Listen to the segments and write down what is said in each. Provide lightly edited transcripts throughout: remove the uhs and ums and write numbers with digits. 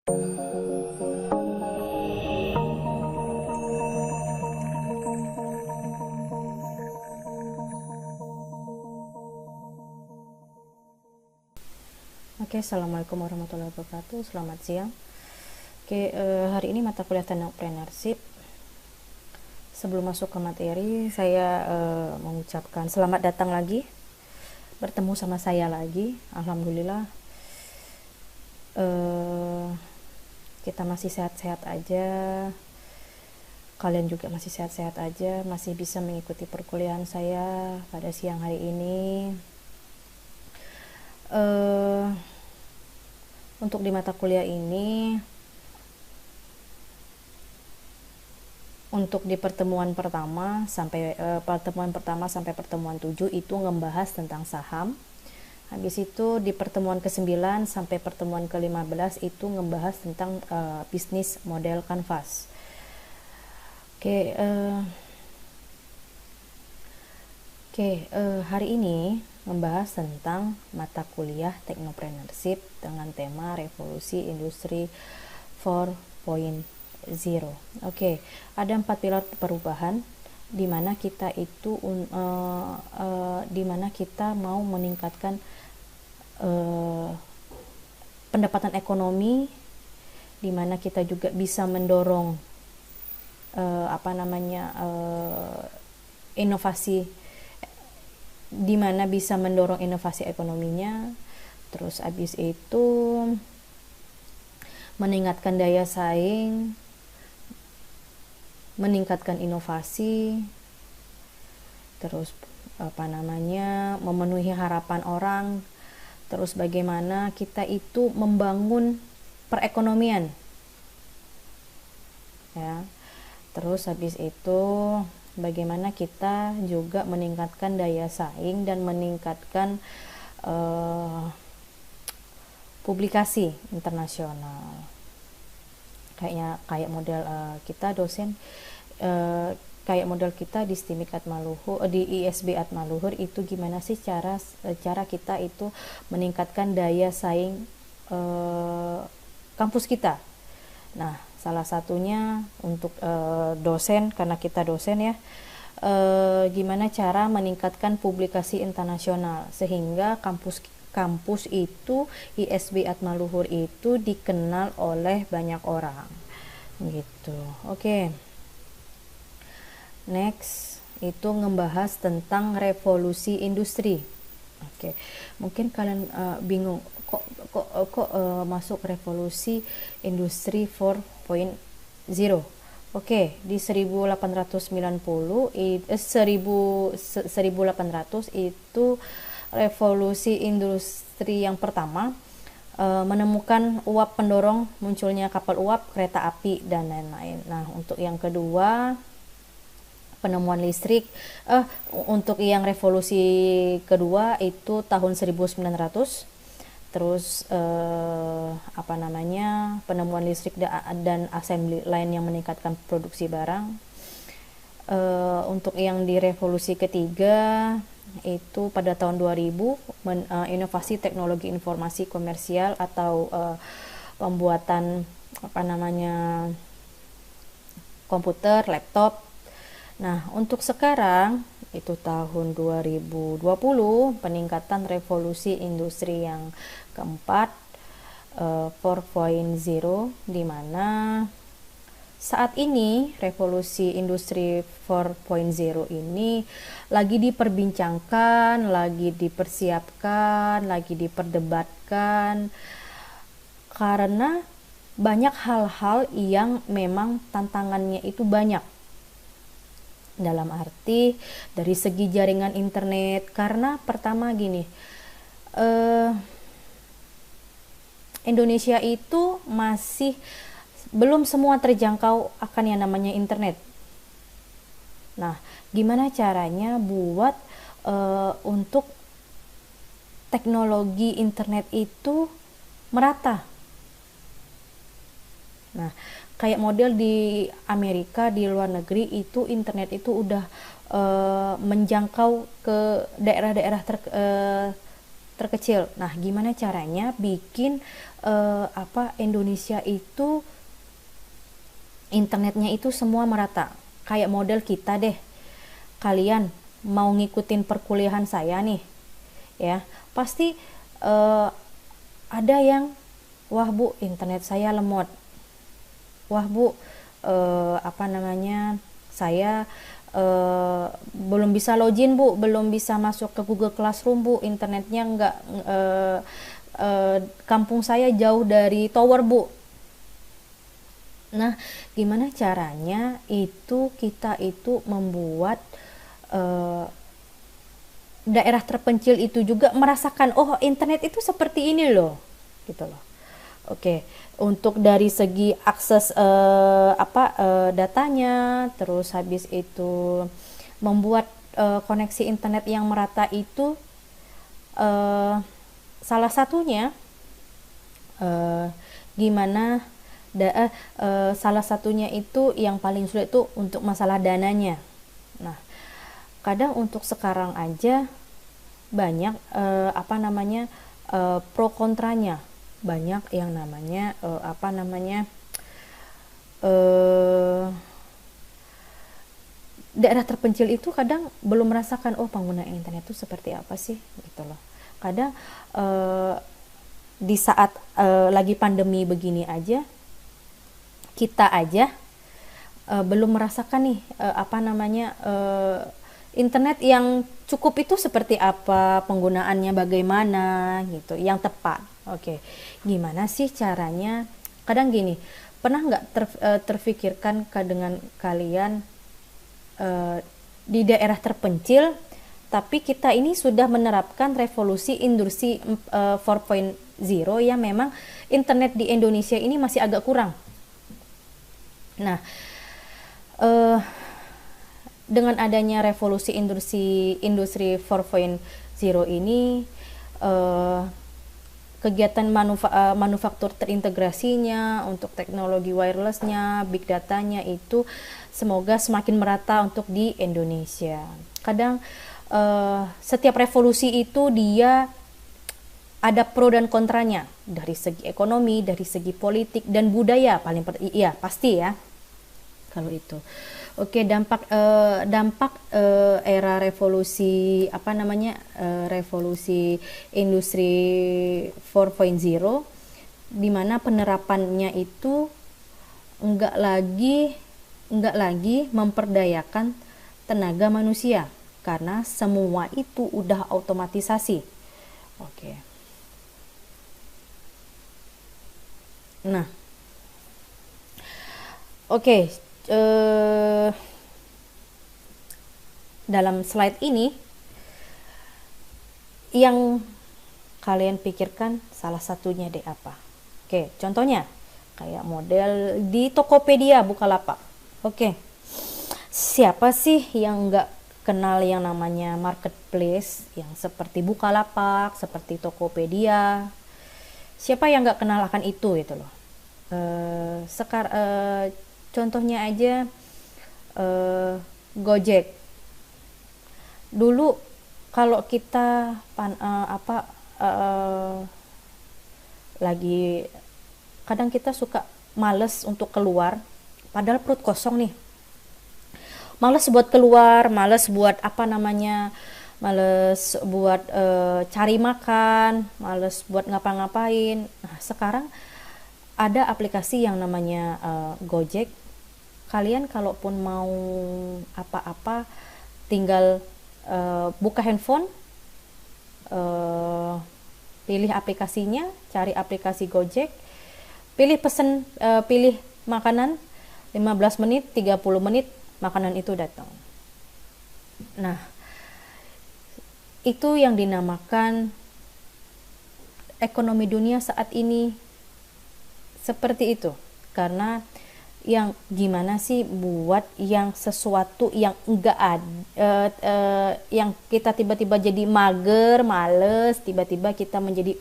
Oke, assalamualaikum warahmatullahi wabarakatuh. Selamat siang. Hari ini mata kuliah Technopreneurship. Sebelum masuk ke materi, saya mengucapkan selamat datang lagi, bertemu sama saya lagi. Alhamdulillah, kita masih sehat-sehat aja. Kalian juga masih sehat-sehat aja, masih bisa mengikuti perkuliahan saya pada siang hari ini. Untuk di mata kuliah ini, untuk di pertemuan pertama sampai pertemuan 7 itu ngebahas tentang saham. Habis itu di pertemuan ke-9 sampai pertemuan ke-15 itu ngebahas tentang bisnis model kanvas. Hari ini membahas tentang mata kuliah Technopreneurship dengan tema Revolusi Industri 4.0. Ada 4 pilar perubahan di mana kita itu mau meningkatkan pendapatan ekonomi, di mana kita juga bisa mendorong inovasi, di mana bisa mendorong inovasi ekonominya. Terus habis itu meningkatkan daya saing, meningkatkan inovasi, terus memenuhi harapan orang, terus bagaimana kita itu membangun perekonomian, ya. Terus habis itu bagaimana kita juga meningkatkan daya saing dan meningkatkan publikasi internasional. Kayak model kita dosen, kayak model kita di STIMIK Atmaluhur, di ISB Atmaluhur itu gimana sih cara kita itu meningkatkan daya saing kampus kita. Nah, salah satunya untuk dosen, karena kita dosen ya, gimana cara meningkatkan publikasi internasional sehingga kampus itu, ISB Atmaluhur itu dikenal oleh banyak orang gitu. Next itu ngebahas tentang revolusi industri. Mungkin kalian bingung kok masuk revolusi industri 4.0. Di 1800 itu revolusi industri yang pertama menemukan uap pendorong munculnya kapal uap, kereta api, dan lain-lain. Nah, untuk yang kedua penemuan listrik. Untuk yang revolusi kedua itu tahun 1900. Terus penemuan listrik dan assembly line yang meningkatkan produksi barang. Untuk yang di revolusi ketiga itu pada tahun 2000 inovasi teknologi informasi komersial atau pembuatan komputer, laptop. Nah, untuk sekarang itu tahun 2020 peningkatan revolusi industri yang keempat, 4.0, di mana saat ini revolusi industri 4.0 ini lagi diperbincangkan, lagi dipersiapkan, lagi diperdebatkan, karena banyak hal-hal yang memang tantangannya itu banyak. Dalam arti dari segi jaringan internet, karena pertama gini, Indonesia itu masih belum semua terjangkau akan yang namanya internet. Nah, gimana caranya buat untuk teknologi internet itu merata? Nah, kayak model di Amerika, di luar negeri itu internet itu udah menjangkau ke daerah-daerah terkecil. Nah, gimana caranya bikin Indonesia itu internetnya itu semua merata. Kayak model kita deh. Kalian mau ngikutin perkuliahan saya nih, ya, pasti ada yang, wah Bu, internet saya lemot. Wah Bu, saya belum bisa login Bu, belum bisa masuk ke Google Classroom Bu, internetnya nggak, kampung saya jauh dari tower Bu. Nah, gimana caranya itu kita itu membuat daerah terpencil itu juga merasakan, oh internet itu seperti ini loh, gitu loh. Oke, untuk dari segi akses datanya, terus habis itu membuat koneksi internet yang merata itu, salah satunya salah satunya itu yang paling sulit itu untuk masalah dananya. Nah, kadang untuk sekarang aja banyak pro kontranya. Banyak yang namanya daerah terpencil itu kadang belum merasakan, oh pengguna internet itu seperti apa sih, gitu loh. Kadang di saat lagi pandemi begini aja, kita aja belum merasakan nih internet yang cukup itu seperti apa, penggunaannya bagaimana gitu, yang tepat. Oke, gimana sih caranya? Kadang gini, pernah nggak terfikirkan dengan kalian di daerah terpencil, tapi kita ini sudah menerapkan revolusi industri 4.0 yang memang internet di Indonesia ini masih agak kurang. Nah, dengan adanya revolusi industri 4.0 ini, kegiatan manufaktur terintegrasinya, untuk teknologi wirelessnya, big datanya itu semoga semakin merata untuk di Indonesia. Kadang setiap revolusi itu dia ada pro dan kontranya, dari segi ekonomi, dari segi politik dan budaya pasti ya kalau itu. Oke, dampak era revolusi revolusi industri 4.0, di mana penerapannya itu enggak lagi memperdayakan tenaga manusia karena semua itu udah otomatisasi. Oke. Nah, dalam slide ini yang kalian pikirkan salah satunya deh apa? Oke, contohnya kayak model di Tokopedia, Bukalapak. Oke, siapa sih yang nggak kenal yang namanya marketplace yang seperti Bukalapak, seperti Tokopedia? Siapa yang nggak kenal akan itu gitu loh. Contohnya aja Gojek. Dulu kalau kita lagi, kadang kita suka males untuk keluar, padahal perut kosong nih. Males buat keluar, males buat cari makan, males buat ngapa-ngapain. Nah, sekarang ada aplikasi yang namanya Gojek. Kalian kalaupun mau apa-apa tinggal buka handphone, pilih aplikasinya, cari aplikasi Gojek, pilih makanan, 15 menit, 30 menit makanan itu datang. Nah, itu yang dinamakan ekonomi dunia saat ini seperti itu. Karena yang gimana sih buat yang sesuatu yang enggak yang kita tiba-tiba jadi mager, males, tiba-tiba kita menjadi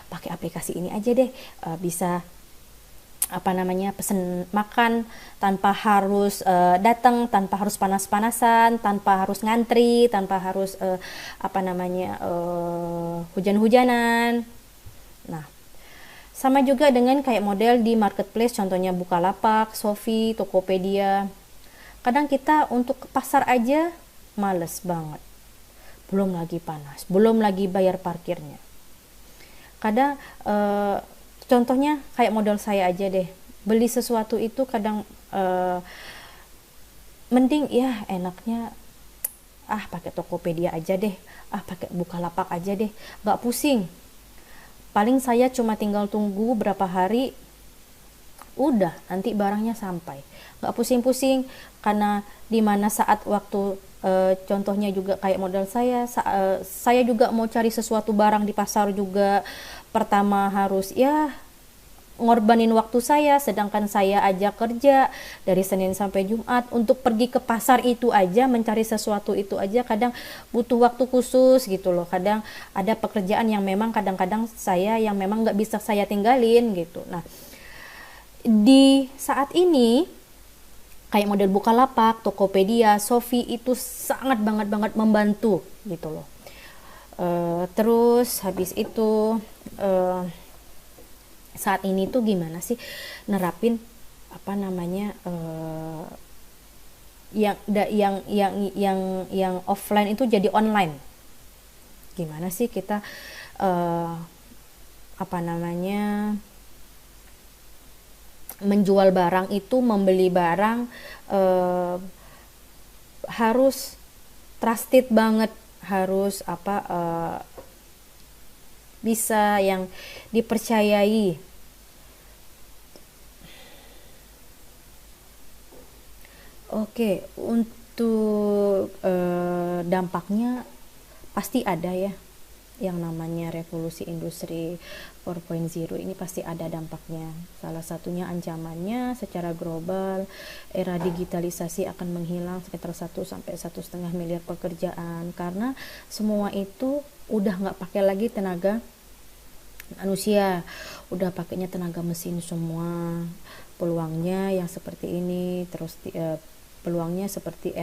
pakai aplikasi ini aja deh, bisa apa namanya, pesen makan tanpa harus datang, tanpa harus panas-panasan, tanpa harus ngantri, tanpa harus apa namanya, hujan-hujanan. Nah, sama juga dengan kayak model di marketplace, contohnya Bukalapak, Shopee, Tokopedia. Kadang kita untuk ke pasar aja males banget, belum lagi panas, belum lagi bayar parkirnya. Kadang contohnya kayak model saya aja deh, beli sesuatu itu kadang mending ya enaknya pakai Tokopedia aja deh, pakai Bukalapak aja deh, nggak pusing. Paling saya cuma tinggal tunggu berapa hari, udah nanti barangnya sampai, nggak pusing-pusing. Karena dimana saat waktu contohnya juga kayak modal saya juga mau cari sesuatu barang di pasar juga, pertama harus ya ngorbanin waktu saya, sedangkan saya aja kerja dari Senin sampai Jumat, untuk pergi ke pasar itu aja, mencari sesuatu itu aja kadang butuh waktu khusus gitu loh. Kadang ada pekerjaan yang memang kadang-kadang saya yang memang nggak bisa saya tinggalin gitu. Nah, di saat ini kayak model Bukalapak, Tokopedia, Shopee itu sangat banget membantu gitu loh. Terus habis itu saat ini tuh gimana sih nerapin apa namanya, yang offline itu jadi online. Gimana sih kita apa namanya, menjual barang itu, membeli barang harus trusted banget, harus bisa yang dipercayai. Oke, untuk dampaknya pasti ada ya, yang namanya revolusi industri 4.0 ini pasti ada dampaknya. Salah satunya ancamannya secara global, era digitalisasi akan menghilang sekitar 1 sampai 1,5 miliar pekerjaan, karena semua itu udah nggak pakai lagi tenaga manusia, udah pakainya tenaga mesin semua. Peluangnya yang seperti ini, terus peluangnya seperti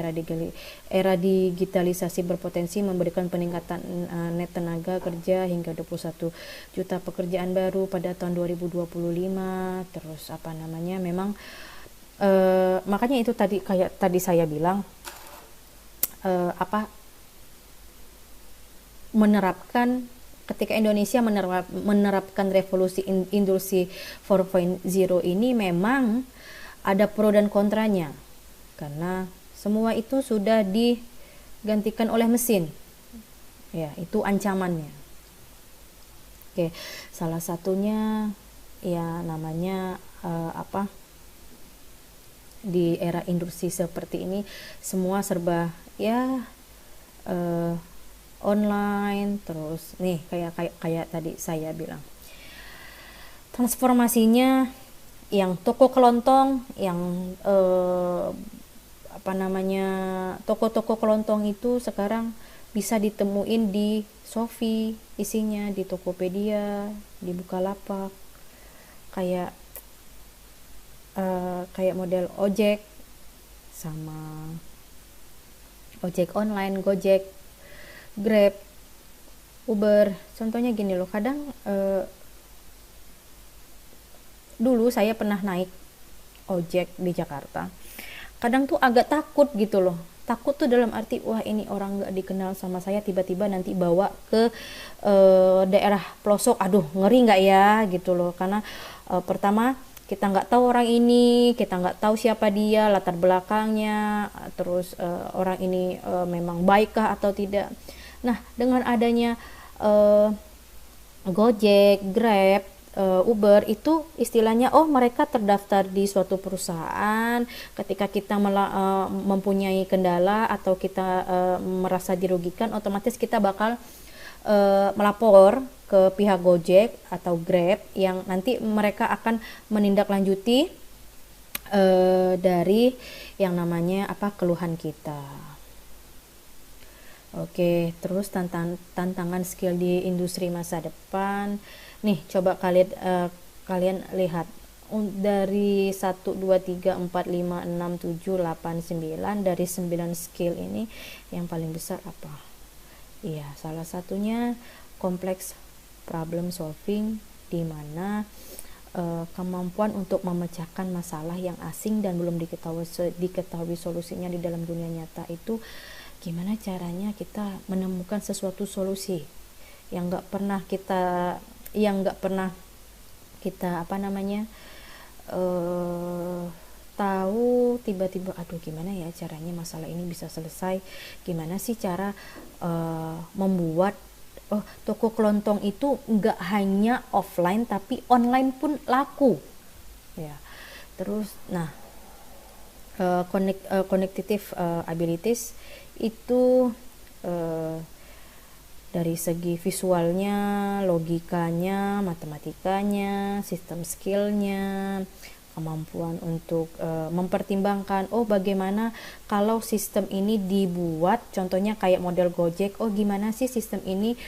era digitalisasi berpotensi memberikan peningkatan net tenaga kerja hingga 21 juta pekerjaan baru pada tahun 2025. Terus apa namanya, memang makanya itu tadi kayak tadi saya bilang, menerapkan, ketika Indonesia menerapkan revolusi industri 4.0 ini memang ada pro dan kontranya, karena semua itu sudah digantikan oleh mesin ya, itu ancamannya. Oke, salah satunya ya namanya di era industri seperti ini semua serba ya online. Terus nih kayak tadi saya bilang, transformasinya yang toko kelontong, yang toko-toko kelontong itu sekarang bisa ditemuin di Shopee, isinya di Tokopedia, di Bukalapak, kayak model ojek sama ojek online, Gojek, Grab, Uber. Contohnya gini loh, kadang dulu saya pernah naik ojek di Jakarta, kadang tuh agak takut gitu loh. Takut tuh dalam arti, wah ini orang gak dikenal sama saya, tiba-tiba nanti bawa ke daerah pelosok, aduh ngeri gak ya gitu loh. Karena pertama kita nggak tahu orang ini, kita nggak tahu siapa dia, latar belakangnya, terus orang ini memang baikkah atau tidak. Nah, dengan adanya Gojek, Grab, Uber itu istilahnya, oh mereka terdaftar di suatu perusahaan. Ketika kita mempunyai kendala atau kita merasa dirugikan, otomatis kita bakal melapor ke pihak Gojek atau Grab, yang nanti mereka akan menindaklanjuti dari yang namanya keluhan kita. Oke, terus tantangan skill di industri masa depan. Nih, coba kalian lihat dari 1 2 3 4 5 6 7 8 9, dari 9 skill ini yang paling besar apa? Iya, salah satunya kompleks problem solving, di mana kemampuan untuk memecahkan masalah yang asing dan belum diketahui solusinya di dalam dunia nyata itu, gimana caranya kita menemukan sesuatu solusi yang nggak pernah kita tahu. Tiba-tiba, aduh gimana ya caranya masalah ini bisa selesai, gimana sih cara membuat toko kelontong itu nggak hanya offline tapi online pun laku ya. Terus connective abilities itu dari segi visualnya, logikanya, matematikanya, sistem skillnya, kemampuan untuk mempertimbangkan, bagaimana kalau sistem ini dibuat, contohnya kayak model Gojek, gimana sih sistem ini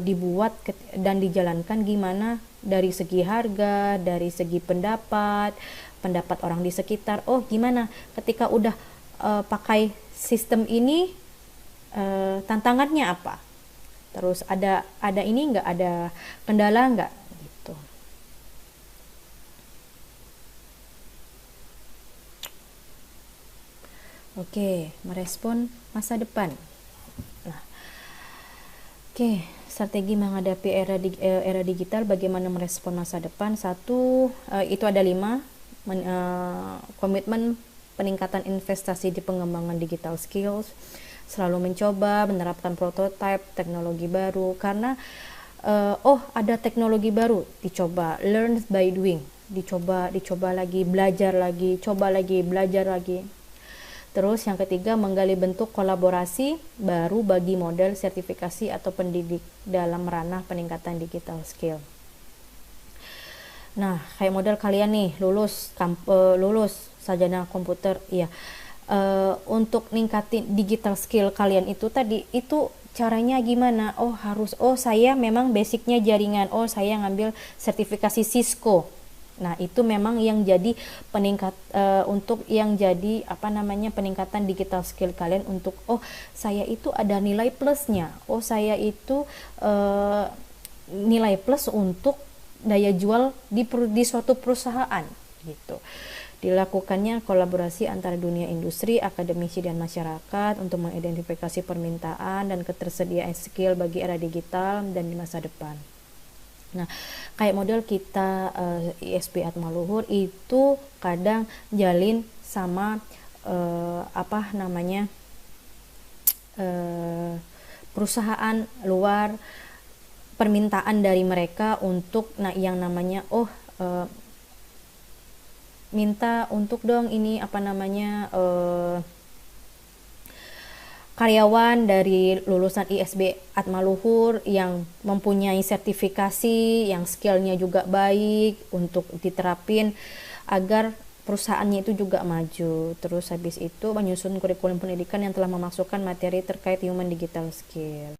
dibuat dan dijalankan, gimana dari segi harga, dari segi pendapat orang di sekitar, gimana ketika udah pakai sistem ini, tantangannya apa, terus ada ini nggak, ada kendala nggak gitu. Oke, merespon masa depan. Strategi menghadapi era digital, bagaimana merespon masa depan. Satu, itu ada 5, komitmen peningkatan investasi di pengembangan digital skills, selalu mencoba menerapkan prototipe teknologi baru, karena ada teknologi baru, dicoba, learn by doing, dicoba lagi, belajar lagi, coba lagi, belajar lagi. Terus yang ketiga, menggali bentuk kolaborasi baru bagi model sertifikasi atau pendidik dalam ranah peningkatan digital skill. Nah, kayak model kalian nih, lulus sarjana komputer, iya. Untuk ningkatin digital skill kalian itu tadi, itu caranya gimana? Saya memang basicnya jaringan, saya ngambil sertifikasi Cisco. Nah, itu memang yang jadi untuk yang jadi peningkatan digital skill kalian, untuk saya itu ada nilai plusnya, saya itu nilai plus untuk daya jual di suatu perusahaan gitu. Dilakukannya kolaborasi antara dunia industri, akademisi, dan masyarakat untuk mengidentifikasi permintaan dan ketersediaan skill bagi era digital dan di masa depan. Nah, kayak model kita ISB Atmaluhur itu kadang jalin sama perusahaan luar, permintaan dari mereka untuk yang namanya minta untuk dong ini karyawan dari lulusan ISB Atmaluhur yang mempunyai sertifikasi, yang skillnya juga baik untuk diterapin agar perusahaannya itu juga maju. Terus habis itu menyusun kurikulum pendidikan yang telah memasukkan materi terkait human digital skill.